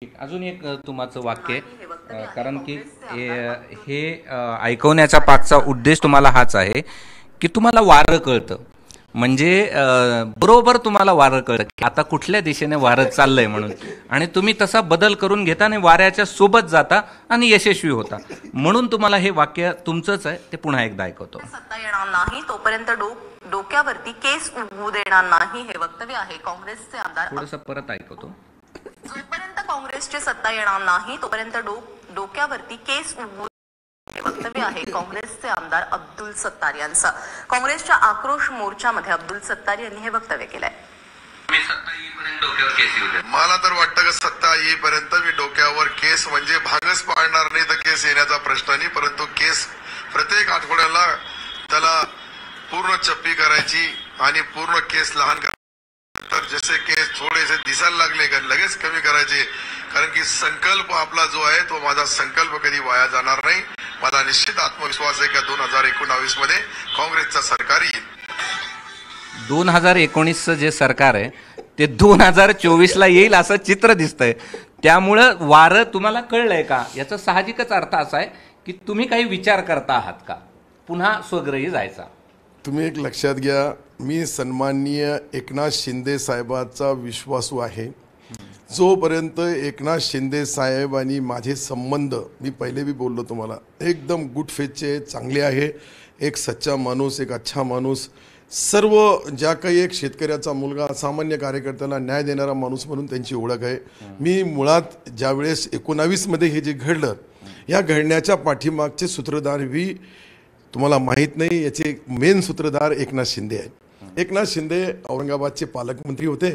अजून एक तुमचं वाक्य आहे, कारण की हे ऐकवण्याचा पाठचा उद्देश तुम्हाला हाच आहे की तुम्हाला वारं कळतं, म्हणजे बरोबर तुम्हाला वारं कळतं की आता कुठल्या दिशेने वारं चाललंय म्हणून, आणि तुम्ही तसा बदल करून घेता आणि वाऱ्याच्या सोबत जाता आणि यशस्वी होता. म्हणून तुम्हाला हे वाक्य तुमचंच आहे, ते पुन्हा एकदा ऐकवतो. सत्ता येणार नाही तोपर्यंत डोक्यावरती केस उगवू देणार नाही, हे वक्तव्य आहे काँग्रेसचे आमदार. थोडंसं परत ऐकवतो. जोपर्यंत काँग्रेसची सत्ता येणार नाही तोपर्यंत डोक्यावरती केस उगवू, हे वक्तव्य आहे काँग्रेसचे आमदार अब्दुल सत्तार यांचं. काँग्रेसच्या आक्रोश मोर्चामध्ये अब्दुल सत्तार यांनी हे वक्तव्य केलंय. मला तर वाटतं की सत्ता येईपर्यंत मी डोक्यावर केस म्हणजे भागच पाडणार नाही, तर केस येण्याचा प्रश्न नाही, परंतु केस प्रत्येक आठवड्याला त्याला पूर्ण चप्पी करायची आणि पूर्ण केस लहान करायची. तर जसे केस थोडेसे दिसायला लागले का लगेच कमी करायचे, कारण की संकल्प आपला जो आहे तो माझा संकल्प कधी वाया जाणार नाही. मला निश्चित आत्मविश्वास आहे की 2019 मध्ये काँग्रेसचं सरकार येईल. 2019चं जे सरकार आहे ते 2024ला येईल असं चित्र दिसतंय. त्यामुळं वारं तुम्हाला कळलंय का, याचा साहजिकच अर्थ असा आहे की तुम्ही काही विचार करता आहात का पुन्हा स्वग्रही जायचा. तुम्ही एक लक्षात घ्या, मी सन्माननीय एकनाथ शिंदे साहेबांचा विश्वासू आहे. जोपर्यंत एकनाथ शिंदे साहेब आणि माझे संबंध, मी पहिले भी बोललो तुम्हाला, एकदम गुड फेथचे चांगले आहे. एक सच्चा माणूस, एक अच्छा माणूस, सर्व ज्या काही एक शेतकऱ्याचा मुलगा, सामान्य कार्यकर्त्याला न्याय देणारा माणूस म्हणून त्यांची ओळख आहे. मी मुळात ज्यावेळेस 19मध्ये हे जे घडलं, या घडण्याच्या पाठीमागचे सूत्रधार ही तुम्हाला माहीत नाही, याचे मेन सूत्रधार एकनाथ शिंदे आहेत. एकनाथ शिंदे औरंगाबादचे पालकमंत्री होते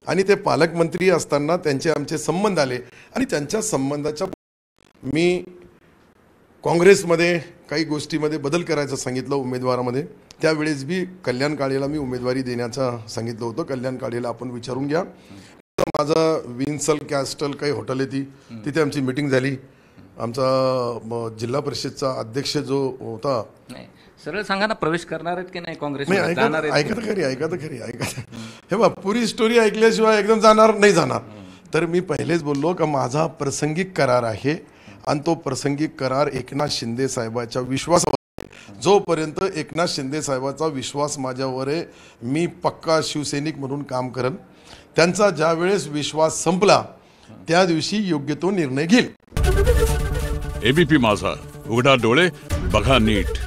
आणि ते पालकमंत्री असताना त्यांचे आमचे संबंध आले आणि त्यांच्या संबंधाच्या मी काँग्रेसमध्ये काही गोष्टीमध्ये बदल करायचं सांगितलं उमेदवारामध्ये. त्यावेळेस बी कल्याण काळेला मी उमेदवारी देण्याचं सांगितलं होतं. कल्याण काळेला आपण विचारून घ्या. माझं विन्सल कॅस्टल काही हॉटेल आहे तिथे आमची मीटिंग झाली. आमचा जिल्हा परिषदचा अध्यक्ष जो होता, सरळ सांगा ना, प्रवेश करणार आहेत की नाही काँग्रेस? ऐका हे बा, पुरी स्टोरी ऐकल्याशिवाय एकदम जाणार नाही जाणार. तर मी पहिलेच बोललो का माझा प्रासंगिक करार आहे आणि तो प्रासंगिक करार एकनाथ शिंदे साहेबांच्या विश्वासावर आहे. जोपर्यंत एकनाथ शिंदे साहेबांचा विश्वास माझ्यावर आहे, मी पक्का शिवसैनिक म्हणून काम करेन. त्यांचा ज्या वेळेस विश्वास संपला त्या दिवशी योग्य तो निर्णय घेईल. एबीपी माझा, उघडा डोळे बघा नीट.